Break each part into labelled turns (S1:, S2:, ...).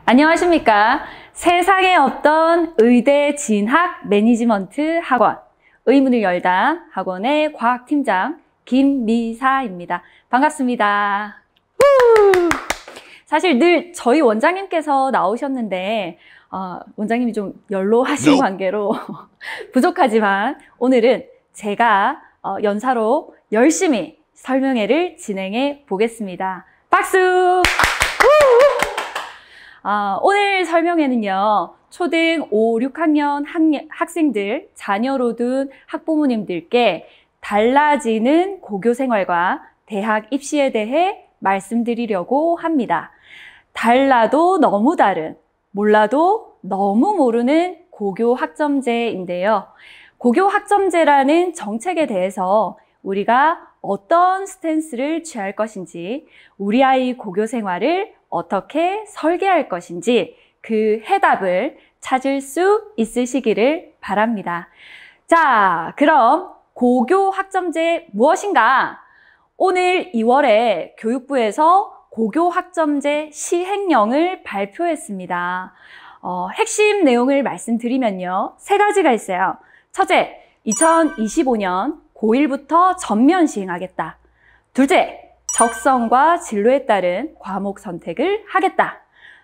S1: 안녕하십니까. 세상에 없던 의대 진학 매니지먼트 학원 의문을 열다 학원의 과학팀장 김미사입니다. 반갑습니다. 사실 늘 저희 원장님께서 나오셨는데 원장님이 좀 연로하신 관계로 부족하지만 오늘은 제가 연사로 열심히 설명회를 진행해 보겠습니다. 박수! 오늘 설명회는요, 초등 5, 6학년 학생들, 자녀로 둔 학부모님들께 달라지는 고교 생활과 대학 입시에 대해 말씀드리려고 합니다. 달라도 너무 다른, 몰라도 너무 모르는 고교 학점제인데요. 고교 학점제라는 정책에 대해서 우리가 어떤 스탠스를 취할 것인지, 우리 아이 고교 생활을 어떻게 설계할 것인지 그 해답을 찾을 수 있으시기를 바랍니다. 자, 그럼 고교 학점제 무엇인가? 오늘 2월에 교육부에서 고교 학점제 시행령을 발표했습니다. 핵심 내용을 말씀드리면요, 3가지가 있어요. 첫째, 2025년 고1부터 전면 시행하겠다. 둘째, 적성과 진로에 따른 과목 선택을 하겠다.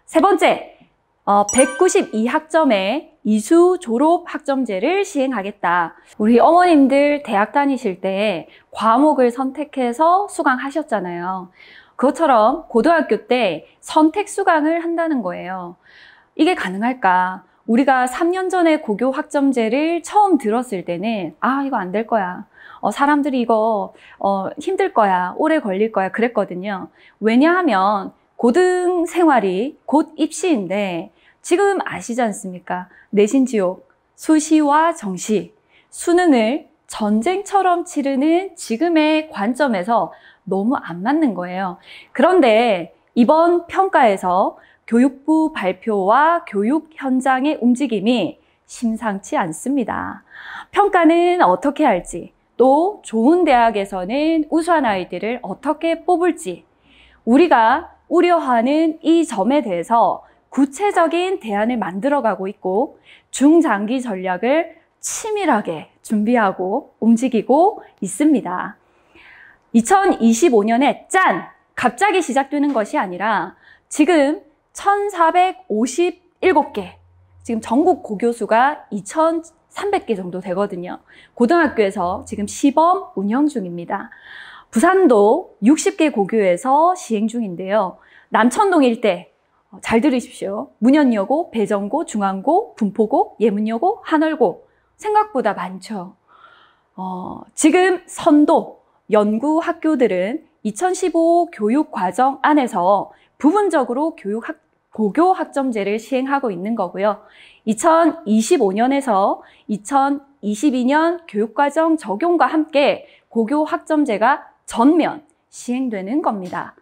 S1: 세 번째, 192학점의 이수 졸업 학점제를 시행하겠다. 우리 어머님들 대학 다니실 때 과목을 선택해서 수강하셨잖아요. 그것처럼 고등학교 때 선택 수강을 한다는 거예요. 이게 가능할까? 우리가 3년 전에 고교 학점제를 처음 들었을 때는 이거 안 될 거야. 사람들이 이거 힘들 거야, 오래 걸릴 거야 그랬거든요. 왜냐하면 고등 생활이 곧 입시인데 지금 아시지 않습니까? 내신 지옥, 수시와 정시, 수능을 전쟁처럼 치르는 지금의 관점에서 너무 안 맞는 거예요. 그런데 이번 평가에서 교육부 발표와 교육 현장의 움직임이 심상치 않습니다. 평가는 어떻게 할지, 또 좋은 대학에서는 우수한 아이들을 어떻게 뽑을지, 우리가 우려하는 이 점에 대해서 구체적인 대안을 만들어가고 있고 중장기 전략을 치밀하게 준비하고 움직이고 있습니다. 2025년에 갑자기 시작되는 것이 아니라 지금 1457개, 지금 전국 고교수가 2300개 정도 되거든요. 고등학교에서 지금 시범 운영 중입니다. 부산도 60개 고교에서 시행 중인데요. 남천동 일대 잘 들으십시오. 문현여고, 배정고, 중앙고, 분포고, 예문여고, 한월고 생각보다 많죠. 지금 선도, 연구 학교들은 2015 교육과정 안에서 부분적으로 고교 학점제를 시행하고 있는 거고요. 2025년에서 2022년 교육과정 적용과 함께 고교 학점제가 전면 시행되는 겁니다.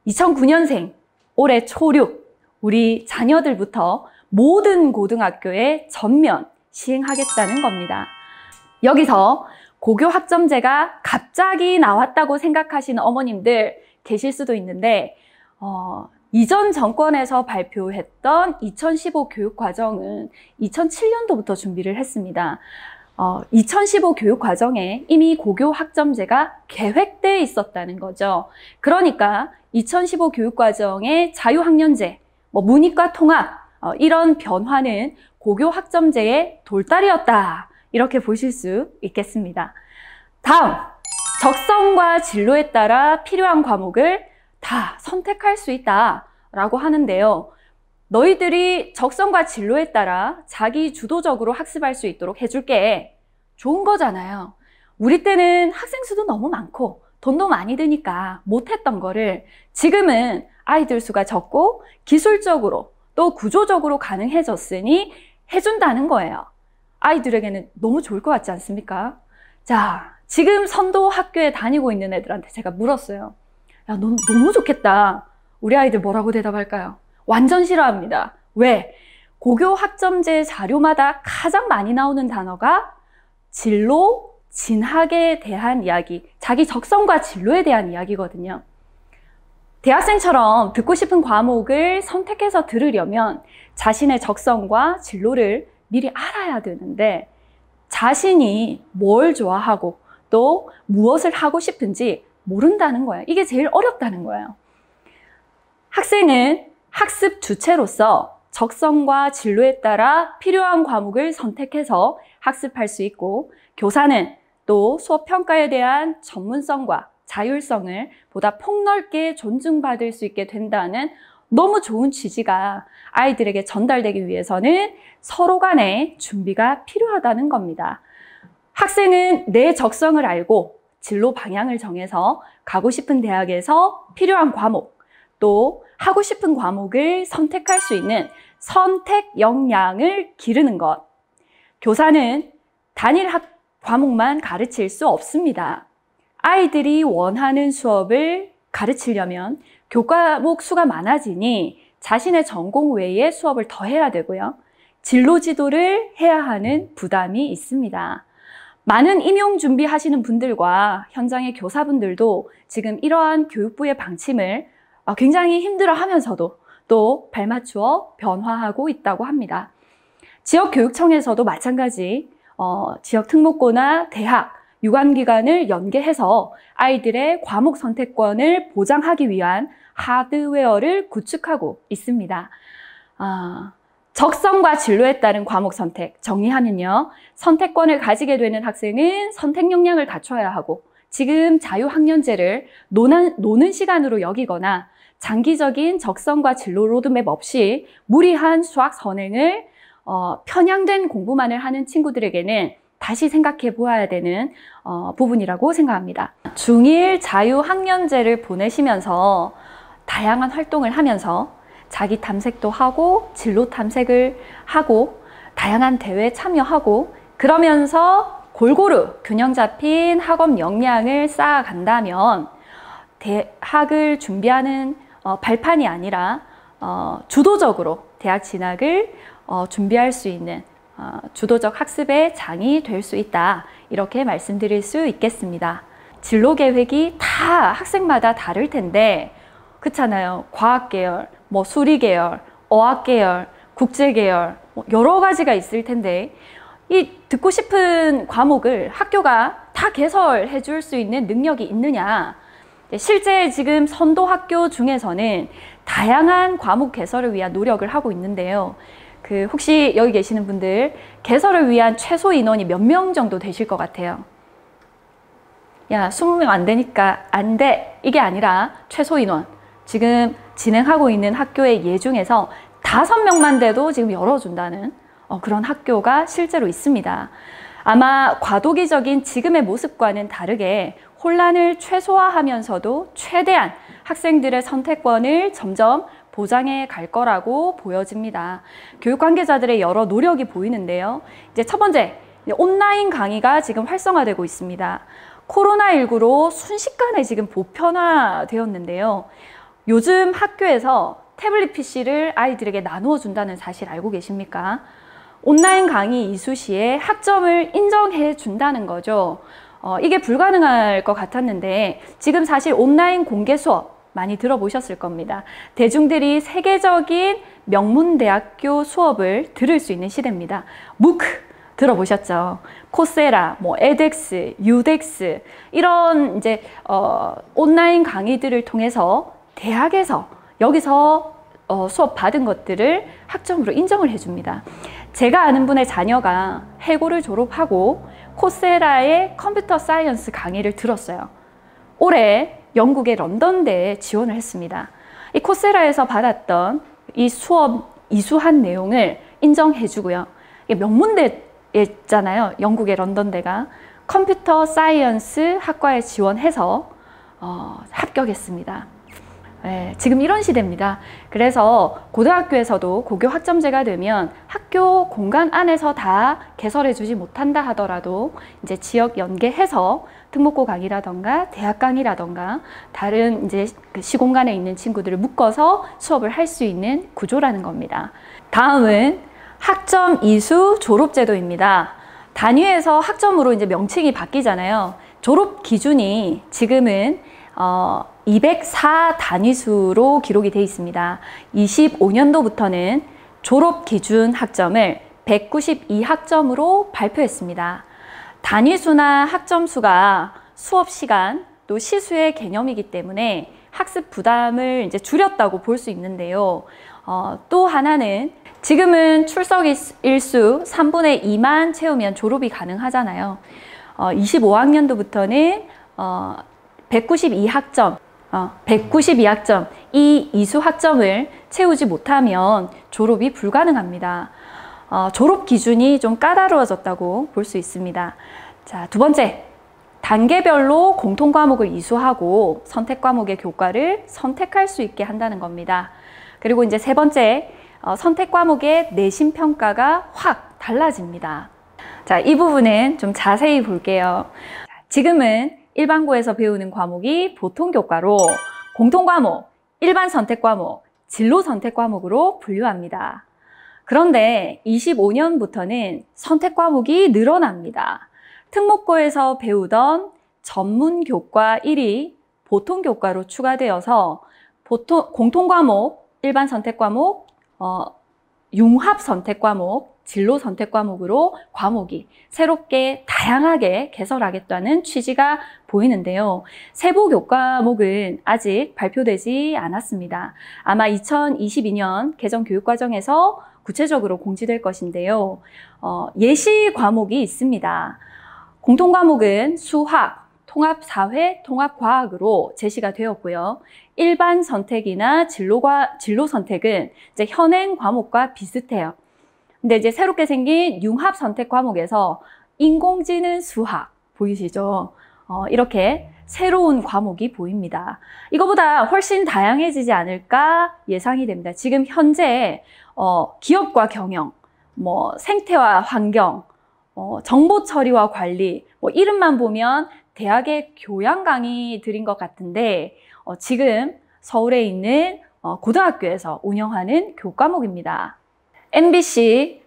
S1: 2009년생, 올해 초6, 우리 자녀들부터 모든 고등학교에 전면 시행하겠다는 겁니다. 여기서 고교 학점제가 갑자기 나왔다고 생각하시는 어머님들 계실 수도 있는데 이전 정권에서 발표했던 2015 교육과정은 2007년도부터 준비를 했습니다. 2015 교육과정에 이미 고교 학점제가 계획되어 있었다는 거죠. 그러니까 2015 교육과정의 자유학년제, 문이과 통합 이런 변화는 고교 학점제의 돌달이었다. 이렇게 보실 수 있겠습니다. 다음, 적성과 진로에 따라 필요한 과목을 다 선택할 수 있다라고 하는데요. 너희들이 적성과 진로에 따라 자기 주도적으로 학습할 수 있도록 해줄게. 좋은 거잖아요. 우리 때는 학생 수도 너무 많고 돈도 많이 드니까 못했던 거를 지금은 아이들 수가 적고 기술적으로 또 구조적으로 가능해졌으니 해준다는 거예요. 아이들에게는 너무 좋을 것 같지 않습니까? 자, 지금 선도 학교에 다니고 있는 애들한테 제가 물었어요. 야, 너 너무 좋겠다. 우리 아이들 뭐라고 대답할까요? 완전 싫어합니다. 왜? 고교 학점제 자료마다 가장 많이 나오는 단어가 진로, 진학에 대한 이야기, 자기 적성과 진로에 대한 이야기거든요. 대학생처럼 듣고 싶은 과목을 선택해서 들으려면 자신의 적성과 진로를 미리 알아야 되는데 자신이 뭘 좋아하고 또 무엇을 하고 싶은지 모른다는 거예요. 이게 제일 어렵다는 거예요. 학생은 학습 주체로서 적성과 진로에 따라 필요한 과목을 선택해서 학습할 수 있고 교사는 또 수업 평가에 대한 전문성과 자율성을 보다 폭넓게 존중받을 수 있게 된다는 너무 좋은 취지가 아이들에게 전달되기 위해서는 서로 간의 준비가 필요하다는 겁니다. 학생은 내 적성을 알고 진로 방향을 정해서 가고 싶은 대학에서 필요한 과목, 또 하고 싶은 과목을 선택할 수 있는 선택 역량을 기르는 것. 교사는 단일 과목만 가르칠 수 없습니다. 아이들이 원하는 수업을 가르치려면 교과목 수가 많아지니 자신의 전공 외에 수업을 더 해야 되고요. 진로 지도를 해야 하는 부담이 있습니다. 많은 임용 준비하시는 분들과 현장의 교사분들도 지금 이러한 교육부의 방침을 굉장히 힘들어하면서도 또 발맞추어 변화하고 있다고 합니다. 지역교육청에서도 마찬가지 지역 특목고나 대학, 유관기관을 연계해서 아이들의 과목 선택권을 보장하기 위한 하드웨어를 구축하고 있습니다. 적성과 진로에 따른 과목 선택 정리하면요. 선택권을 가지게 되는 학생은 선택 역량을 갖춰야 하고 지금 자유학년제를 노는 시간으로 여기거나 장기적인 적성과 진로 로드맵 없이 무리한 수학 선행을 편향된 공부만을 하는 친구들에게는 다시 생각해 보아야 되는 부분이라고 생각합니다. 중1 자유학년제를 보내시면서 다양한 활동을 하면서 자기 탐색도 하고 진로 탐색을 하고 다양한 대회에 참여하고 그러면서 골고루 균형 잡힌 학업 역량을 쌓아간다면 대학을 준비하는 발판이 아니라 주도적으로 대학 진학을 준비할 수 있는 주도적 학습의 장이 될 수 있다. 이렇게 말씀드릴 수 있겠습니다. 진로 계획이 다 학생마다 다를 텐데 그렇잖아요. 과학 계열, 수리 계열, 어학 계열, 국제 계열 여러 가지가 있을 텐데 이 듣고 싶은 과목을 학교가 다 개설해 줄 수 있는 능력이 있느냐? 실제 지금 선도 학교 중에서는 다양한 과목 개설을 위한 노력을 하고 있는데요. 혹시 여기 계시는 분들 개설을 위한 최소 인원이 몇 명 정도 되실 것 같아요? 야, 20명 안 되니까 안 돼. 이게 아니라 최소 인원. 지금 진행하고 있는 학교의 예 중에서 5명만 돼도 지금 열어준다는 그런 학교가 실제로 있습니다. 아마 과도기적인 지금의 모습과는 다르게 혼란을 최소화하면서도 최대한 학생들의 선택권을 점점 보장해 갈 거라고 보여집니다. 교육 관계자들의 여러 노력이 보이는데요. 이제 첫 번째, 온라인 강의가 지금 활성화되고 있습니다. 코로나19로 순식간에 지금 보편화되었는데요. 요즘 학교에서 태블릿 PC를 아이들에게 나누어 준다는 사실 알고 계십니까? 온라인 강의 이수 시에 학점을 인정해 준다는 거죠. 이게 불가능할 것 같았는데 지금 사실 온라인 공개 수업 많이 들어보셨을 겁니다. 대중들이 세계적인 명문대학교 수업을 들을 수 있는 시대입니다. MOOC 들어보셨죠? 코세라, 에덱스, 유덱스 이런 이제 온라인 강의들을 통해서 대학에서 여기서 수업 받은 것들을 학점으로 인정을 해줍니다. 제가 아는 분의 자녀가 해고를 졸업하고 코세라의 컴퓨터 사이언스 강의를 들었어요. 올해 영국의 런던대에 지원을 했습니다. 이 코세라에서 받았던 이 수업 이수한 내용을 인정해주고요. 명문대였잖아요. 영국의 런던대가 컴퓨터 사이언스 학과에 지원해서 합격했습니다. 네, 지금 이런 시대입니다. 그래서 고등학교에서도 고교 학점제가 되면 학교 공간 안에서 다 개설해 주지 못한다 하더라도 이제 지역 연계해서 특목고 강의라던가 대학 강의라던가 다른 이제 시공간에 있는 친구들을 묶어서 수업을 할 수 있는 구조라는 겁니다. 다음은 학점 이수 졸업제도입니다. 단위에서 학점으로 이제 명칭이 바뀌잖아요. 졸업 기준이 지금은 204 단위수로 기록이 되어 있습니다. 25년도부터는 졸업 기준 학점을 192학점으로 발표했습니다. 단위수나 학점수가 수업 시간 또 시수의 개념이기 때문에 학습 부담을 이제 줄였다고 볼 수 있는데요. 또 하나는 지금은 출석 일수 3분의 2만 채우면 졸업이 가능하잖아요. 25학년도부터는 192학점, 192학점, 이 이수 학점을 채우지 못하면 졸업이 불가능합니다. 졸업 기준이 좀 까다로워졌다고 볼 수 있습니다. 자, 두 번째, 단계별로 공통 과목을 이수하고 선택 과목의 교과를 선택할 수 있게 한다는 겁니다. 그리고 이제 세 번째, 선택 과목의 내신 평가가 확 달라집니다. 자, 이 부분은 좀 자세히 볼게요. 지금은 일반고에서 배우는 과목이 보통 교과로 공통 과목, 일반 선택 과목, 진로 선택 과목으로 분류합니다. 그런데 25년부터는 선택 과목이 늘어납니다. 특목고에서 배우던 전문 교과 1이 보통 교과로 추가되어서 공통 과목, 일반 선택 과목, 융합 선택 과목, 진로 선택 과목으로 과목이 새롭게 다양하게 개설하겠다는 취지가 보이는데요. 세부 교과목은 아직 발표되지 않았습니다. 아마 2022년 개정 교육과정에서 구체적으로 공지될 것인데요. 예시 과목이 있습니다. 공통 과목은 수학, 통합사회, 통합과학으로 제시가 되었고요. 일반 선택이나 진로 선택은 이제 현행 과목과 비슷해요. 근데 이제 새롭게 생긴 융합 선택 과목에서 인공지능 수학 보이시죠? 이렇게 새로운 과목이 보입니다. 이거보다 훨씬 다양해지지 않을까 예상이 됩니다. 지금 현재 기업과 경영, 생태와 환경, 정보 처리와 관리, 이름만 보면 대학의 교양 강의들인 것 같은데 지금 서울에 있는 고등학교에서 운영하는 교과목입니다. MBC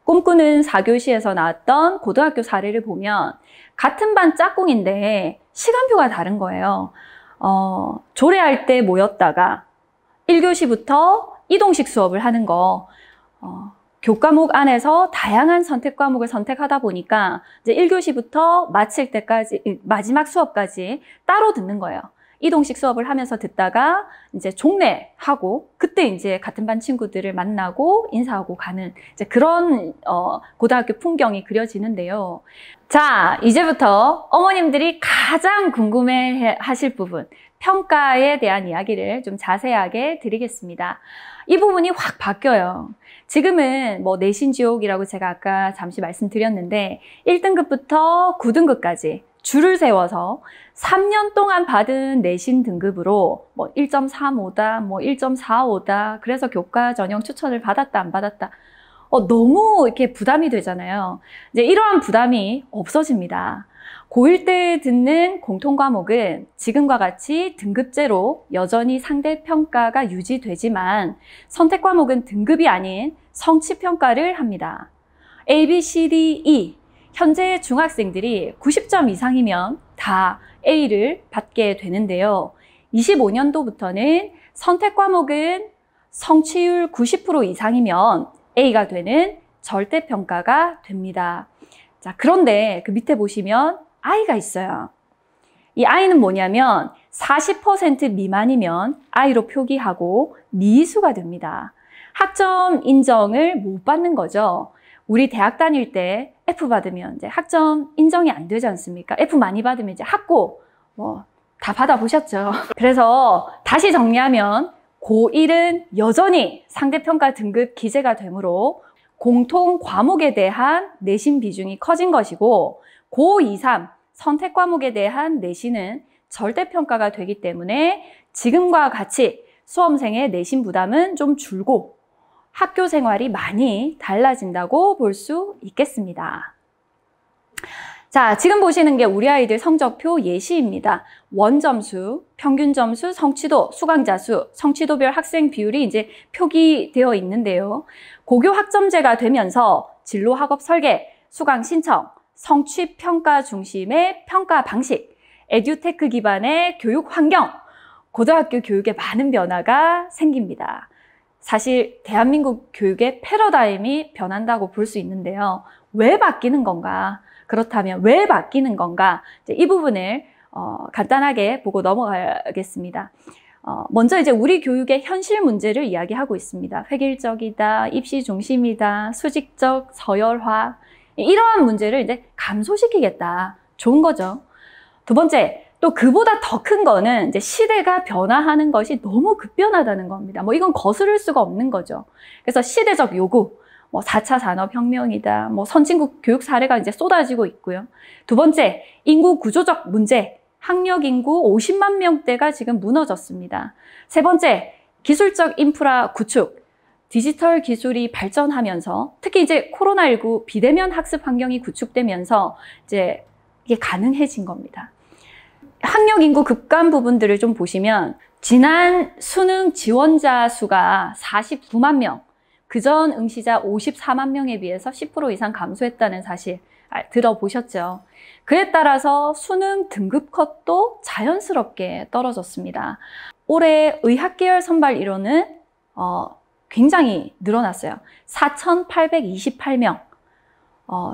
S1: 꿈꾸는 4교시에서 나왔던 고등학교 사례를 보면 같은 반 짝꿍인데 시간표가 다른 거예요. 조례할 때 모였다가 1교시부터 이동식 수업을 하는 거 교과목 안에서 다양한 선택 과목을 선택하다 보니까 이제 1교시부터 마칠 때까지 마지막 수업까지 따로 듣는 거예요. 이동식 수업을 하면서 듣다가 이제 종례하고 그때 이제 같은 반 친구들을 만나고 인사하고 가는 이제 그런 고등학교 풍경이 그려지는데요. 자, 이제부터 어머님들이 가장 궁금해 하실 부분, 평가에 대한 이야기를 좀 자세하게 드리겠습니다. 이 부분이 확 바뀌어요. 지금은 내신 지옥이라고 제가 아까 잠시 말씀드렸는데 1등급부터 9등급까지 줄을 세워서 3년 동안 받은 내신 등급으로 1.35다, 1.45다, 그래서 교과 전형 추천을 받았다, 안 받았다. 너무 이렇게 부담이 되잖아요. 이제 이러한 부담이 없어집니다. 고1 때 듣는 공통 과목은 지금과 같이 등급제로 여전히 상대평가가 유지되지만 선택 과목은 등급이 아닌 성취평가를 합니다. A, B, C, D, E 현재 중학생들이 90점 이상이면 다 A를 받게 되는데요. 25년도부터는 선택 과목은 성취율 90% 이상이면 A가 되는 절대평가가 됩니다. 자, 그런데 그 밑에 보시면 I가 있어요. 이 I는 뭐냐면 40% 미만이면 I로 표기하고 미수가 됩니다. 학점 인정을 못 받는 거죠. 우리 대학 다닐 때 F 받으면 이제 학점 인정이 안 되지 않습니까? F 많이 받으면 이제 학고 다 받아보셨죠? 그래서 다시 정리하면 고1은 여전히 상대평가 등급 기재가 되므로 공통 과목에 대한 내신 비중이 커진 것이고 고2, 3 선택 과목에 대한 내신은 절대평가가 되기 때문에 지금과 같이 수험생의 내신 부담은 좀 줄고 학교 생활이 많이 달라진다고 볼 수 있겠습니다. 자, 지금 보시는 게 우리 아이들 성적표 예시입니다. 원점수, 평균점수, 성취도, 수강자 수, 성취도별 학생 비율이 이제 표기되어 있는데요. 고교 학점제가 되면서 진로 학업 설계, 수강 신청, 성취 평가 중심의 평가 방식, 에듀테크 기반의 교육 환경, 고등학교 교육에 많은 변화가 생깁니다. 사실 대한민국 교육의 패러다임이 변한다고 볼 수 있는데요. 왜 바뀌는 건가? 그렇다면 왜 바뀌는 건가? 이제 이 부분을 간단하게 보고 넘어가겠습니다. 먼저 이제 우리 교육의 현실 문제를 이야기하고 있습니다. 획일적이다, 입시 중심이다, 수직적, 서열화, 이러한 문제를 이제 감소시키겠다. 좋은 거죠. 두 번째, 또 그보다 더 큰 거는 이제 시대가 변화하는 것이 너무 급변하다는 겁니다. 뭐 이건 거스를 수가 없는 거죠. 그래서 시대적 요구, 뭐 4차 산업혁명이다, 뭐 선진국 교육 사례가 이제 쏟아지고 있고요. 두 번째, 인구 구조적 문제, 학력 인구 50만 명대가 지금 무너졌습니다. 세 번째, 기술적 인프라 구축, 디지털 기술이 발전하면서 특히 이제 코로나19 비대면 학습 환경이 구축되면서 이제 이게 가능해진 겁니다. 학력 인구 급감 부분들을 좀 보시면 지난 수능 지원자 수가 49만 명, 그전 응시자 54만 명에 비해서 10% 이상 감소했다는 사실 들어보셨죠? 그에 따라서 수능 등급 컷도 자연스럽게 떨어졌습니다. 올해 의학계열 선발 인원은 굉장히 늘어났어요. 4,828명.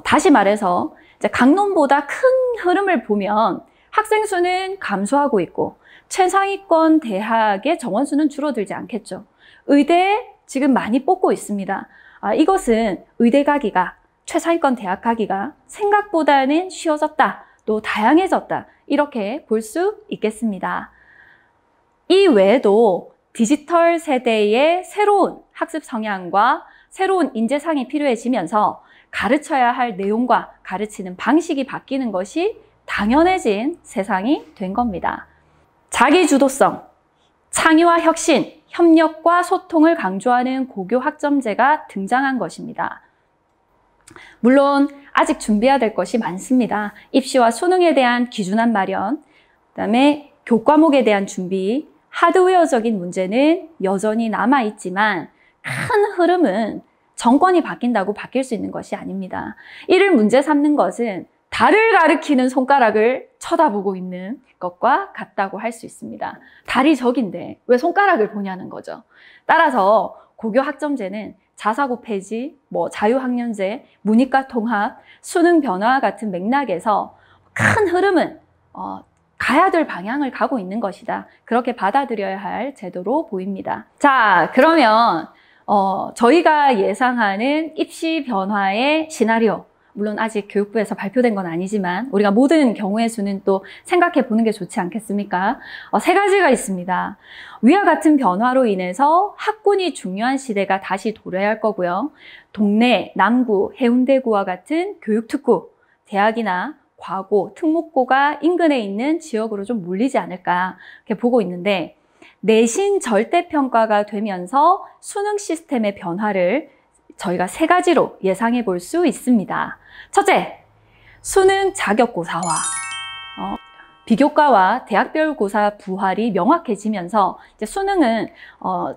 S1: 다시 말해서 이제 강론보다 큰 흐름을 보면 학생 수는 감소하고 있고 최상위권 대학의 정원 수는 줄어들지 않겠죠. 의대 지금 많이 뽑고 있습니다. 이것은 의대 가기가, 최상위권 대학 가기가 생각보다는 쉬워졌다, 또 다양해졌다, 이렇게 볼 수 있겠습니다. 이 외에도 디지털 세대의 새로운 학습 성향과 새로운 인재상이 필요해지면서 가르쳐야 할 내용과 가르치는 방식이 바뀌는 것이 당연해진 세상이 된 겁니다. 자기주도성, 창의와 혁신, 협력과 소통을 강조하는 고교 학점제가 등장한 것입니다. 물론 아직 준비해야 될 것이 많습니다. 입시와 수능에 대한 기준안 마련, 그다음에 교과목에 대한 준비, 하드웨어적인 문제는 여전히 남아있지만 큰 흐름은 정권이 바뀐다고 바뀔 수 있는 것이 아닙니다. 이를 문제 삼는 것은 달을 가리키는 손가락을 쳐다보고 있는 것과 같다고 할 수 있습니다. 달이 저긴데 왜 손가락을 보냐는 거죠. 따라서 고교 학점제는 자사고 폐지, 자유학년제, 문이과 통합, 수능 변화 같은 맥락에서 큰 흐름은 가야 될 방향을 가고 있는 것이다. 그렇게 받아들여야 할 제도로 보입니다. 자, 그러면 저희가 예상하는 입시 변화의 시나리오, 물론 아직 교육부에서 발표된 건 아니지만 우리가 모든 경우의 수는 또 생각해 보는 게 좋지 않겠습니까? 세 가지가 있습니다. 위와 같은 변화로 인해서 학군이 중요한 시대가 다시 도래할 거고요. 동네, 남구, 해운대구와 같은 교육특구, 대학이나 과고, 특목고가 인근에 있는 지역으로 좀 몰리지 않을까 이렇게 보고 있는데, 내신 절대평가가 되면서 수능 시스템의 변화를 저희가 세 가지로 예상해 볼 수 있습니다. 첫째, 수능 자격고사화. 비교과와 대학별 고사 부활이 명확해지면서 이제 수능은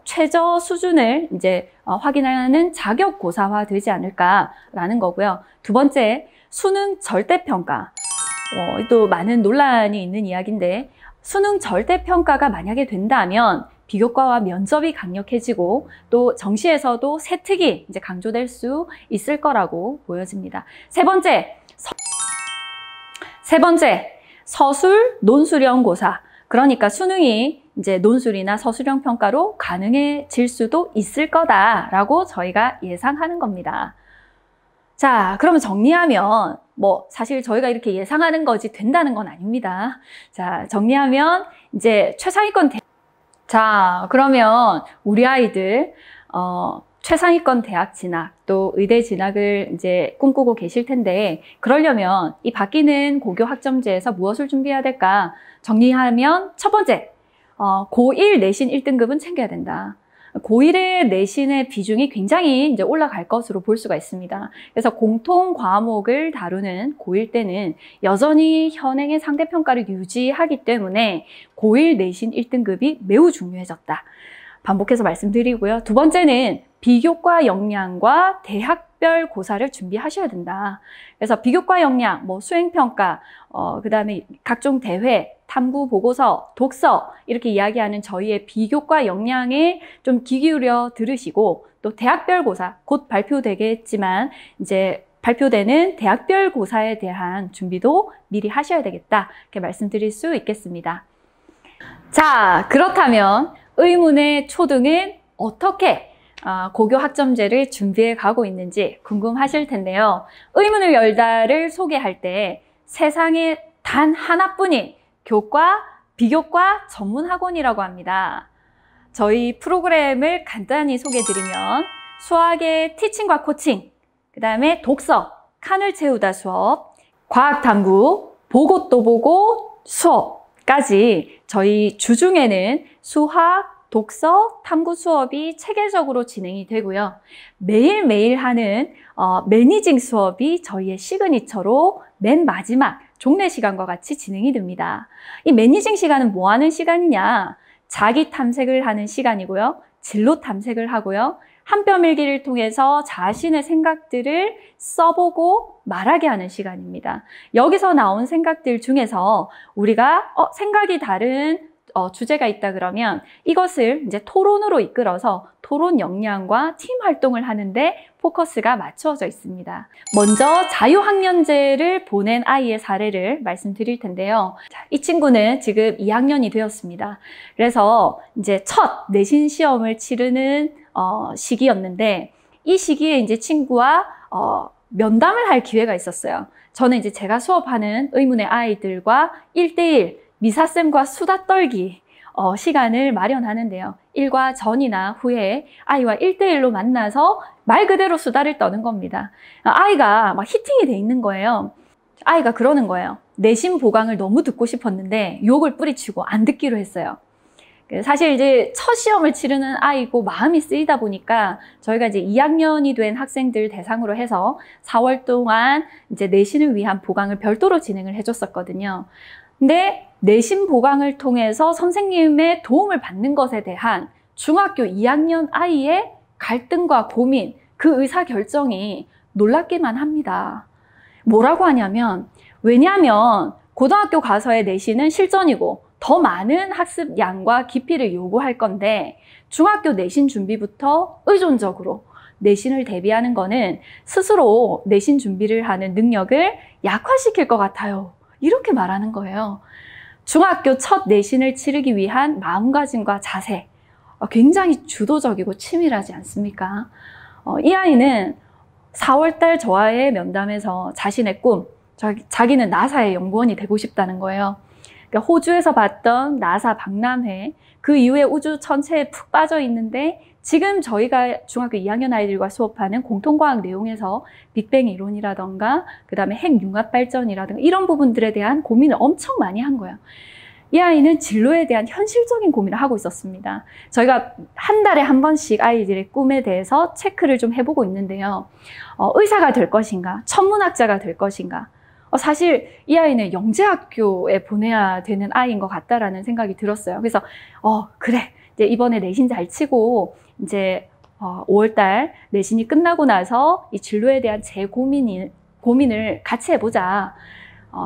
S1: 최저 수준을 이제 확인하는 자격고사화 되지 않을까라는 거고요. 두 번째, 수능 절대평가. 또 많은 논란이 있는 이야기인데, 수능 절대평가가 만약에 된다면 비교과와 면접이 강력해지고 또 정시에서도 세특이 이제 강조될 수 있을 거라고 보여집니다. 세 번째, 서술, 논술형 고사. 그러니까 수능이 이제 논술이나 서술형 평가로 가능해질 수도 있을 거다라고 저희가 예상하는 겁니다. 자, 그러면 정리하면 사실 저희가 이렇게 예상하는 거지 된다는 건 아닙니다. 자, 정리하면 이제 최상위권 자, 그러면 우리 아이들 최상위권 대학 진학, 또 의대 진학을 이제 꿈꾸고 계실 텐데, 그러려면 이 바뀌는 고교 학점제에서 무엇을 준비해야 될까? 정리하면 첫 번째, 고1 내신 1등급은 챙겨야 된다. 고1의 내신의 비중이 굉장히 이제 올라갈 것으로 볼 수가 있습니다. 그래서 공통 과목을 다루는 고1 때는 여전히 현행의 상대평가를 유지하기 때문에 고1 내신 1등급이 매우 중요해졌다. 반복해서 말씀드리고요. 두 번째는 비교과 역량과 대학 대학별고사를 준비하셔야 된다. 그래서 비교과 역량, 뭐 수행평가, 그다음에 각종 대회, 탐구 보고서, 독서 이렇게 이야기하는 저희의 비교과 역량에 좀 귀 기울여 들으시고, 또 대학별고사 곧 발표되겠지만 이제 발표되는 대학별고사에 대한 준비도 미리 하셔야 되겠다, 이렇게 말씀드릴 수 있겠습니다. 자, 그렇다면 의문의 초등은 어떻게 고교 학점제를 준비해 가고 있는지 궁금하실 텐데요. 의문의 열다를 소개할 때 세상에 단 하나뿐인 교과, 비교과 전문학원이라고 합니다. 저희 프로그램을 간단히 소개해드리면 수학의 티칭과 코칭, 그 다음에 독서, 칸을 채우다 수업, 과학탐구, 보고 또 보고 수업까지 저희 주중에는 수학, 독서, 탐구 수업이 체계적으로 진행이 되고요. 매일매일 하는 매니징 수업이 저희의 시그니처로 맨 마지막 종례 시간과 같이 진행이 됩니다. 이 매니징 시간은 뭐 하는 시간이냐? 자기 탐색을 하는 시간이고요. 진로 탐색을 하고요. 한 뼘 일기를 통해서 자신의 생각들을 써보고 말하게 하는 시간입니다. 여기서 나온 생각들 중에서 우리가 생각이 다른 주제가 있다 그러면 이것을 이제 토론으로 이끌어서 토론 역량과 팀 활동을 하는데 포커스가 맞추어져 있습니다. 먼저 자유학년제를 보낸 아이의 사례를 말씀드릴 텐데요. 이 친구는 지금 2학년이 되었습니다. 그래서 이제 첫 내신 시험을 치르는 시기였는데, 이 시기에 이제 친구와 면담을 할 기회가 있었어요. 저는 이제 제가 수업하는 의문의 아이들과 1대1 미사쌤과 수다 떨기 시간을 마련하는데요. 일과 전이나 후에 아이와 1대1로 만나서 말 그대로 수다를 떠는 겁니다. 아이가 막 히팅이 돼 있는 거예요. 아이가 그러는 거예요. 내신 보강을 너무 듣고 싶었는데 욕을 뿌리치고 안 듣기로 했어요. 사실 이제 첫 시험을 치르는 아이고 마음이 쓰이다 보니까 저희가 이제 2학년이 된 학생들 대상으로 해서 4월 동안 이제 내신을 위한 보강을 별도로 진행을 해줬었거든요. 근데 내신 보강을 통해서 선생님의 도움을 받는 것에 대한 중학교 2학년 아이의 갈등과 고민, 그 의사결정이 놀랍기만 합니다. 뭐라고 하냐면, 왜냐하면 고등학교 가서의 내신은 실전이고 더 많은 학습 양과 깊이를 요구할 건데, 중학교 내신 준비부터 의존적으로 내신을 대비하는 거는 스스로 내신 준비를 하는 능력을 약화시킬 것 같아요. 이렇게 말하는 거예요. 중학교 첫 내신을 치르기 위한 마음가짐과 자세, 굉장히 주도적이고 치밀하지 않습니까? 이 아이는 4월달 저와의 면담에서 자신의 꿈, 자기는 나사의 연구원이 되고 싶다는 거예요. 그러니까 호주에서 봤던 나사 박람회, 그 이후에 우주 천체에 푹 빠져 있는데, 지금 저희가 중학교 2학년 아이들과 수업하는 공통과학 내용에서 빅뱅 이론이라던가 그 다음에 핵융합 발전이라든가 이런 부분들에 대한 고민을 엄청 많이 한 거예요. 이 아이는 진로에 대한 현실적인 고민을 하고 있었습니다. 저희가 한 달에 한 번씩 아이들의 꿈에 대해서 체크를 좀 해보고 있는데요. 의사가 될 것인가, 천문학자가 될 것인가. 사실 이 아이는 영재학교에 보내야 되는 아이인 것 같다라는 생각이 들었어요. 그래서 그래, 이제 이번에 내신 잘 치고 이제 5월달 내신이 끝나고 나서 이 진로에 대한 고민을 같이 해보자.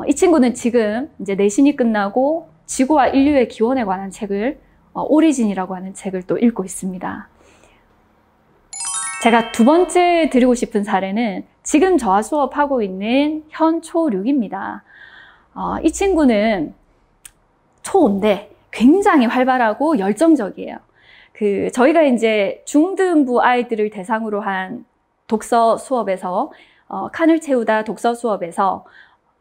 S1: 이 친구는 지금 이제 내신이 끝나고 지구와 인류의 기원에 관한 책을 오리진이라고 하는 책을 또 읽고 있습니다. 제가 두 번째 드리고 싶은 사례는 지금 저와 수업하고 있는 현 초6입니다. 이 친구는 초5인데 굉장히 활발하고 열정적이에요. 저희가 이제 중등부 아이들을 대상으로 한 독서 수업에서, 칸을 채우다 독서 수업에서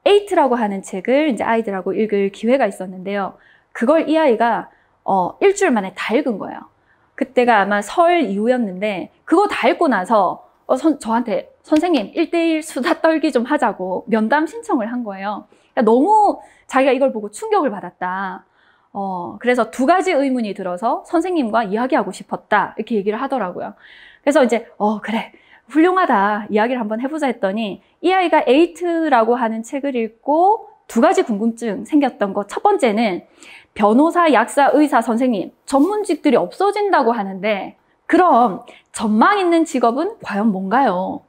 S1: 에이트라고 하는 책을 이제 아이들하고 읽을 기회가 있었는데요. 그걸 이 아이가 일주일 만에 다 읽은 거예요. 그때가 아마 설 이후였는데, 그거 다 읽고 나서 저한테 선생님 1대1 수다 떨기 좀 하자고 면담 신청을 한 거예요. 그러니까 너무 자기가 이걸 보고 충격을 받았다. 그래서 두 가지 의문이 들어서 선생님과 이야기하고 싶었다, 이렇게 얘기를 하더라고요. 그래서 이제 그래, 훌륭하다, 이야기를 한번 해보자 했더니, 이 아이가 에이트라고 하는 책을 읽고 두 가지 궁금증 생겼던 것. 첫 번째는 변호사, 약사, 의사, 선생님 전문직들이 없어진다고 하는데, 그럼 전망 있는 직업은 과연 뭔가요?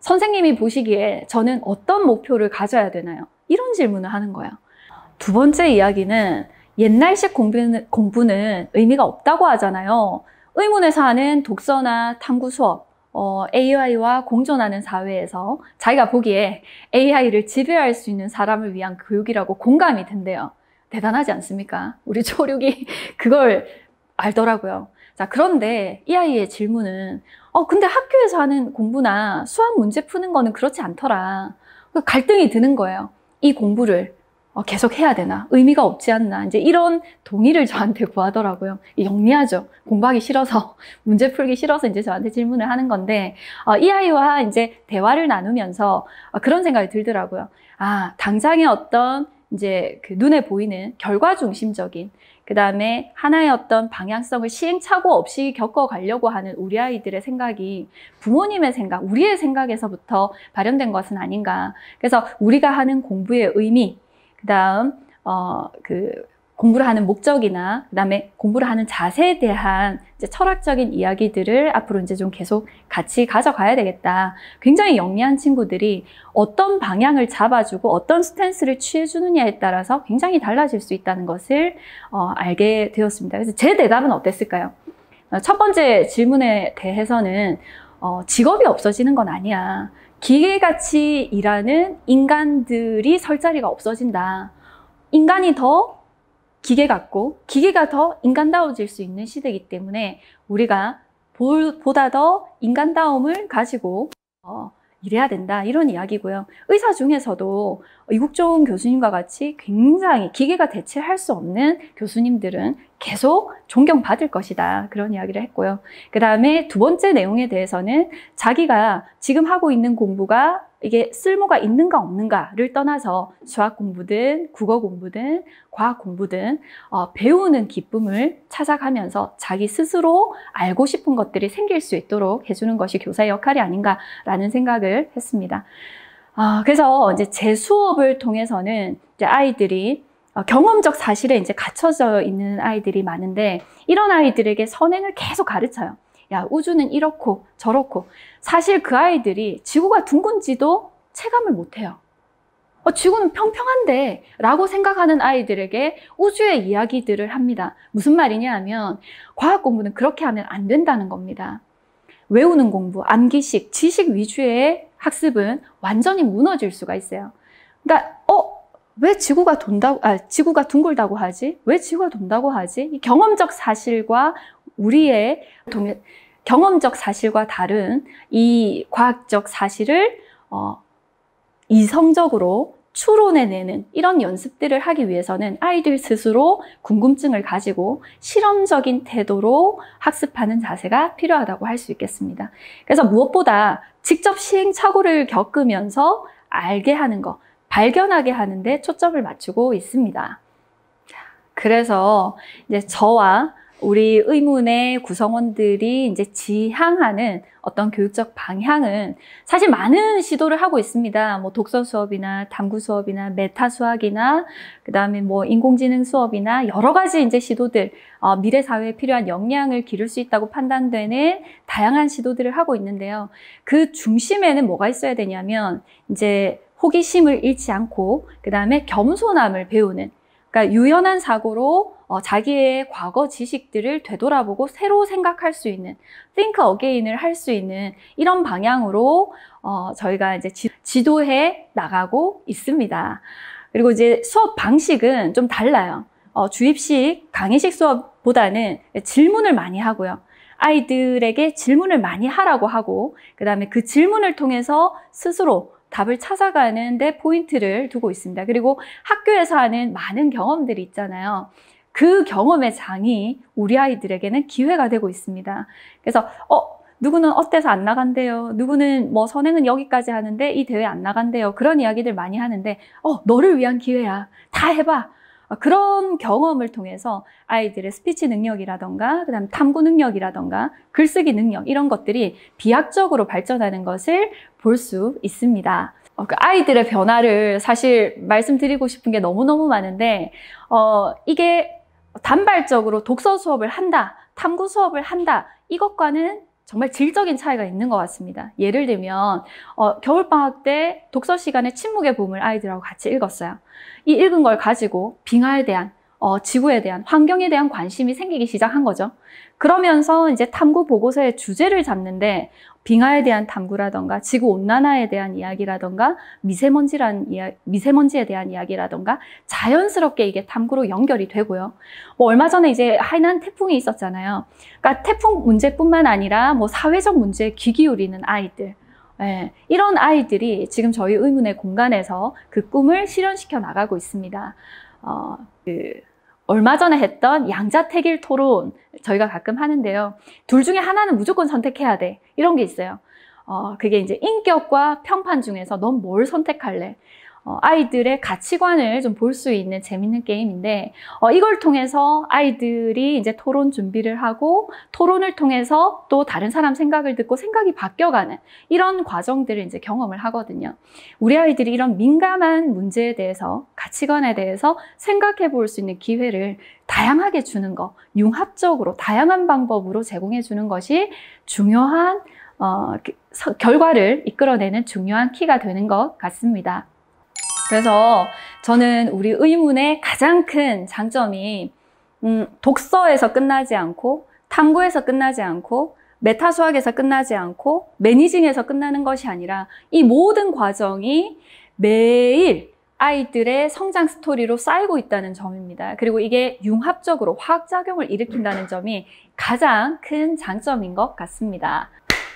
S1: 선생님이 보시기에 저는 어떤 목표를 가져야 되나요? 이런 질문을 하는 거예요. 두 번째 이야기는 옛날식 공부는 의미가 없다고 하잖아요. 의문에서 하는 독서나 탐구 수업, AI와 공존하는 사회에서 자기가 보기에 AI를 지배할 수 있는 사람을 위한 교육이라고 공감이 든대요. 대단하지 않습니까? 우리 초록이 그걸 알더라고요. 자, 그런데 이 아이의 질문은 근데 학교에서 하는 공부나 수학 문제 푸는 거는 그렇지 않더라. 갈등이 드는 거예요. 이 공부를 계속 해야 되나? 의미가 없지 않나? 이제 이런 동의를 저한테 구하더라고요. 영리하죠. 공부하기 싫어서, 문제 풀기 싫어서 이제 저한테 질문을 하는 건데, 이 아이와 이제 대화를 나누면서 그런 생각이 들더라고요. 아, 당장의 어떤 이제 그 눈에 보이는 결과 중심적인, 그 다음에 하나의 어떤 방향성을 시행착오 없이 겪어가려고 하는 우리 아이들의 생각이 부모님의 생각, 우리의 생각에서부터 발현된 것은 아닌가. 그래서 우리가 하는 공부의 의미, 그 다음, 공부를 하는 목적이나, 그 다음에 공부를 하는 자세에 대한 이제 철학적인 이야기들을 앞으로 이제 좀 계속 같이 가져가야 되겠다. 굉장히 영리한 친구들이 어떤 방향을 잡아주고 어떤 스탠스를 취해주느냐에 따라서 굉장히 달라질 수 있다는 것을 알게 되었습니다. 그래서 제 대답은 어땠을까요? 첫 번째 질문에 대해서는 직업이 없어지는 건 아니야. 기계같이 일하는 인간들이 설 자리가 없어진다. 인간이 더 기계 같고 기계가 더 인간다워질 수 있는 시대이기 때문에 우리가 보다 더 인간다움을 가지고 일해야 된다. 이런 이야기고요. 의사 중에서도 이국종 교수님과 같이 굉장히 기계가 대체할 수 없는 교수님들은 계속 존경받을 것이다. 그런 이야기를 했고요. 그 다음에 두 번째 내용에 대해서는 자기가 지금 하고 있는 공부가 이게 쓸모가 있는가 없는가를 떠나서 수학 공부든 국어 공부든 과학 공부든 배우는 기쁨을 찾아가면서 자기 스스로 알고 싶은 것들이 생길 수 있도록 해주는 것이 교사의 역할이 아닌가라는 생각을 했습니다. 그래서 이제 제 수업을 통해서는 이제 아이들이 경험적 사실에 이제 갇혀져 있는 아이들이 많은데 이런 아이들에게 선행을 계속 가르쳐요. 야, 우주는 이렇고 저렇고. 사실 그 아이들이 지구가 둥근지도 체감을 못해요. 지구는 평평한데 라고 생각하는 아이들에게 우주의 이야기들을 합니다. 무슨 말이냐 하면 과학 공부는 그렇게 하면 안 된다는 겁니다. 외우는 공부, 암기식, 지식 위주의 학습은 완전히 무너질 수가 있어요. 그러니까 왜 지구가 둥글다고 하지? 왜 지구가 돈다고 하지? 이 경험적 사실과 우리의 경험적 사실과 다른 이 과학적 사실을 이성적으로 추론해내는 이런 연습들을 하기 위해서는 아이들 스스로 궁금증을 가지고 실험적인 태도로 학습하는 자세가 필요하다고 할 수 있겠습니다. 그래서 무엇보다 직접 시행착오를 겪으면서 알게 하는 것, 발견하게 하는데 초점을 맞추고 있습니다. 그래서 이제 저와 우리 의문의 구성원들이 이제 지향하는 어떤 교육적 방향은 사실 많은 시도를 하고 있습니다. 뭐 독서 수업이나 탐구 수업이나 메타 수학이나 그다음에 뭐 인공지능 수업이나 여러 가지 이제 시도들, 미래 사회에 필요한 역량을 기를 수 있다고 판단되는 다양한 시도들을 하고 있는데요. 그 중심에는 뭐가 있어야 되냐면 이제 호기심을 잃지 않고 그다음에 겸손함을 배우는, 그러니까 유연한 사고로 자기의 과거 지식들을 되돌아보고 새로 생각할 수 있는, think again을 할 수 있는 이런 방향으로 저희가 이제 지도해 나가고 있습니다. 그리고 이제 수업 방식은 좀 달라요. 주입식, 강의식 수업보다는 질문을 많이 하고요. 아이들에게 질문을 많이 하라고 하고, 그 다음에 그 질문을 통해서 스스로 답을 찾아가는 데 포인트를 두고 있습니다. 그리고 학교에서 하는 많은 경험들이 있잖아요. 그 경험의 장이 우리 아이들에게는 기회가 되고 있습니다. 그래서 누구는 어때서 안 나간대요. 누구는 뭐 선행은 여기까지 하는데 이 대회 안 나간대요. 그런 이야기들 많이 하는데 너를 위한 기회야. 다 해봐. 그런 경험을 통해서 아이들의 스피치 능력이라던가 그다음 탐구 능력이라던가 글쓰기 능력 이런 것들이 비약적으로 발전하는 것을 볼 수 있습니다. 그 아이들의 변화를 사실 말씀드리고 싶은 게 너무너무 많은데 이게 단발적으로 독서 수업을 한다, 탐구 수업을 한다, 이것과는 정말 질적인 차이가 있는 것 같습니다. 예를 들면 겨울방학 때 독서 시간에 침묵의 봄을 아이들하고 같이 읽었어요. 이 읽은 걸 가지고 빙하에 대한 지구에 대한 환경에 대한 관심이 생기기 시작한 거죠. 그러면서 이제 탐구 보고서의 주제를 잡는데 빙하에 대한 탐구라던가 지구 온난화에 대한 이야기라던가 미세먼지에 대한 이야기라던가 자연스럽게 이게 탐구로 연결이 되고요. 얼마 전에 이제 하이난 태풍이 있었잖아요. 그러니까 태풍 문제뿐만 아니라 사회적 문제에 귀 기울이는 아이들, 이런 아이들이 지금 저희 의문의 공간에서 그 꿈을 실현시켜 나가고 있습니다. 얼마 전에 했던 양자택일 토론 저희가 가끔 하는데요. 둘 중에 하나는 무조건 선택해야 돼. 이런 게 있어요. 그게 이제 인격과 평판 중에서 넌 뭘 선택할래? 아이들의 가치관을 좀 볼 수 있는 재밌는 게임인데 이걸 통해서 아이들이 이제 토론 준비를 하고 토론을 통해서 또 다른 사람 생각을 듣고 생각이 바뀌어가는 이런 과정들을 이제 경험을 하거든요. 우리 아이들이 이런 민감한 문제에 대해서 가치관에 대해서 생각해 볼 수 있는 기회를 다양하게 주는 거, 융합적으로 다양한 방법으로 제공해 주는 것이 중요한 결과를 이끌어내는 중요한 키가 되는 것 같습니다. 그래서 저는 우리 의문의 가장 큰 장점이 독서에서 끝나지 않고 탐구에서 끝나지 않고 메타 수학에서 끝나지 않고 매니징에서 끝나는 것이 아니라 이 모든 과정이 매일 아이들의 성장 스토리로 쌓이고 있다는 점입니다. 그리고 이게 융합적으로 화학작용을 일으킨다는 점이 가장 큰 장점인 것 같습니다.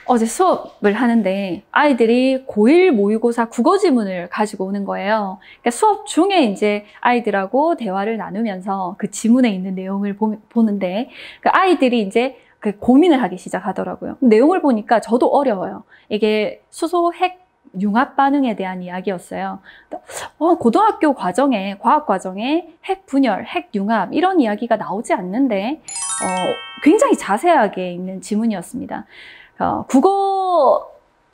S1: 어제 수업을 하는데 아이들이 고1 모의고사 국어 지문을 가지고 오는 거예요. 그러니까 수업 중에 이제 아이들하고 대화를 나누면서 그 지문에 있는 내용을 보는데 그 아이들이 이제 그 고민을 하기 시작하더라고요. 내용을 보니까 저도 어려워요. 이게 수소 핵 융합 반응에 대한 이야기였어요. 고등학교 과정에, 과학 과정에 핵 분열, 핵 융합 이런 이야기가 나오지 않는데 굉장히 자세하게 있는 지문이었습니다. 국어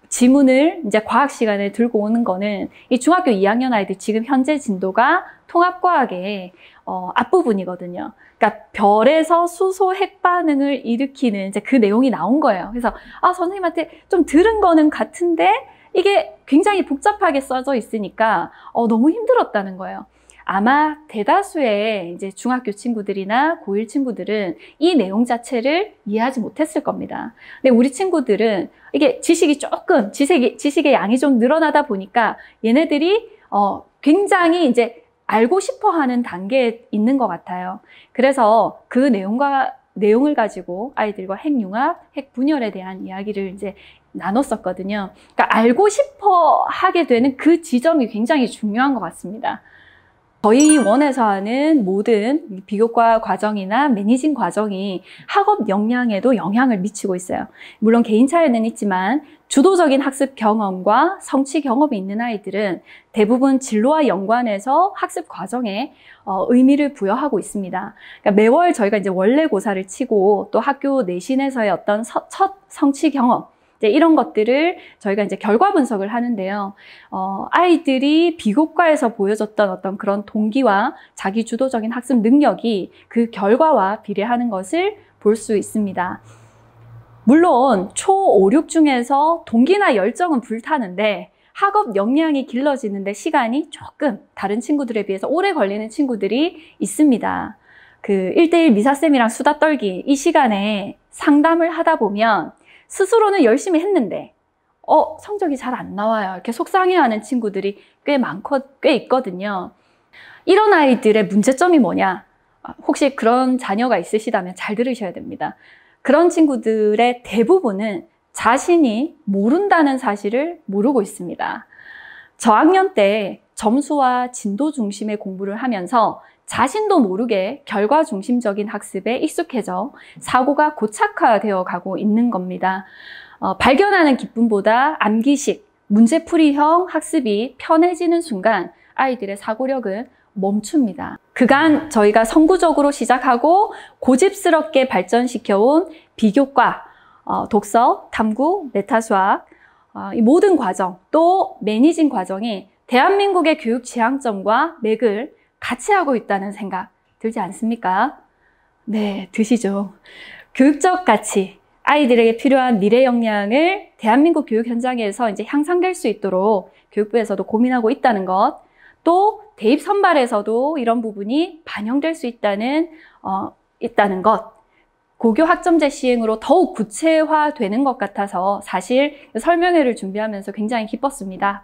S1: 지문을 이제 과학 시간에 들고 오는 거는 이 중학교 2학년 아이들 지금 현재 진도가 통합과학의 앞부분이거든요. 그러니까 별에서 수소 핵 반응을 일으키는 이제 그 내용이 나온 거예요. 그래서 선생님한테 좀 들은 거는 같은데 이게 굉장히 복잡하게 써져 있으니까 너무 힘들었다는 거예요. 아마 대다수의 이제 중학교 친구들이나 고1 친구들은 이 내용 자체를 이해하지 못했을 겁니다. 근데 우리 친구들은 이게 지식이 조금, 지식의 양이 좀 늘어나다 보니까 얘네들이 굉장히 이제 알고 싶어 하는 단계에 있는 것 같아요. 그래서 그 내용을 가지고 아이들과 핵융합, 핵분열에 대한 이야기를 이제 나눴었거든요. 그러니까 알고 싶어 하게 되는 그 지점이 굉장히 중요한 것 같습니다. 저희 원에서 하는 모든 비교과 과정이나 매니징 과정이 학업 역량에도 영향을 미치고 있어요. 물론 개인 차이는 있지만 주도적인 학습 경험과 성취 경험이 있는 아이들은 대부분 진로와 연관해서 학습 과정에 의미를 부여하고 있습니다. 그러니까 매월 저희가 이제 원래고사를 치고 또 학교 내신에서의 어떤 첫 성취 경험 이런 것들을 저희가 이제 결과 분석을 하는데요. 아이들이 비교과에서 보여줬던 어떤 그런 동기와 자기 주도적인 학습 능력이 그 결과와 비례하는 것을 볼 수 있습니다. 물론 초5, 6 중에서 동기나 열정은 불타는데 학업 역량이 길러지는데 시간이 조금 다른 친구들에 비해서 오래 걸리는 친구들이 있습니다. 그 1대1 미사쌤이랑 수다 떨기 이 시간에 상담을 하다 보면 스스로는 열심히 했는데 성적이 잘 안 나와요. 이렇게 속상해하는 친구들이 꽤 있거든요. 이런 아이들의 문제점이 뭐냐? 혹시 그런 자녀가 있으시다면 잘 들으셔야 됩니다. 그런 친구들의 대부분은 자신이 모른다는 사실을 모르고 있습니다. 저학년 때 점수와 진도 중심의 공부를 하면서 자신도 모르게 결과 중심적인 학습에 익숙해져 사고가 고착화되어 가고 있는 겁니다. 발견하는 기쁨보다 암기식, 문제풀이형 학습이 편해지는 순간 아이들의 사고력은 멈춥니다. 그간 저희가 선구적으로 시작하고 고집스럽게 발전시켜온 비교과, 독서, 탐구, 메타수학, 이 모든 과정, 또 매니징 과정이 대한민국의 교육 지향점과 맥을 같이 하고 있다는 생각 들지 않습니까? 네, 드시죠. 교육적 가치, 아이들에게 필요한 미래 역량을 대한민국 교육 현장에서 이제 향상될 수 있도록 교육부에서도 고민하고 있다는 것, 또 대입 선발에서도 이런 부분이 반영될 수 있다는 것, 고교 학점제 시행으로 더욱 구체화되는 것 같아서 사실 설명회를 준비하면서 굉장히 기뻤습니다.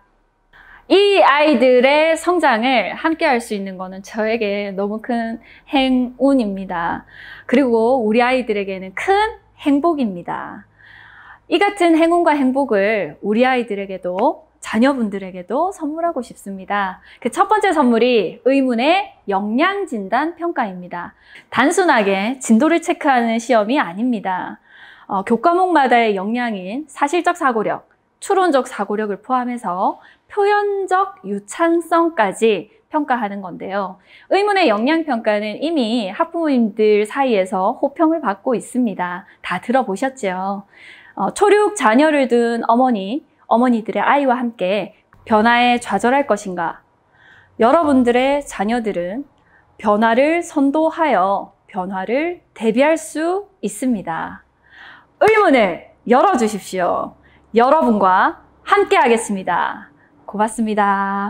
S1: 이 아이들의 성장을 함께 할 수 있는 것은 저에게 너무 큰 행운입니다. 그리고 우리 아이들에게는 큰 행복입니다. 이 같은 행운과 행복을 우리 아이들에게도 자녀분들에게도 선물하고 싶습니다. 그 첫 번째 선물이 의문의 역량진단 평가입니다. 단순하게 진도를 체크하는 시험이 아닙니다. 교과목마다의 역량인 사실적 사고력, 추론적 사고력을 포함해서 표현적 유창성까지 평가하는 건데요. 의문의 역량평가는 이미 학부모님들 사이에서 호평을 받고 있습니다. 다 들어보셨죠? 초육 자녀를 둔 어머니들의 아이와 함께 변화에 좌절할 것인가? 여러분들의 자녀들은 변화를 선도하여 변화를 대비할 수 있습니다. 의문을 열어주십시오. 여러분과 함께 하겠습니다. 고맙습니다.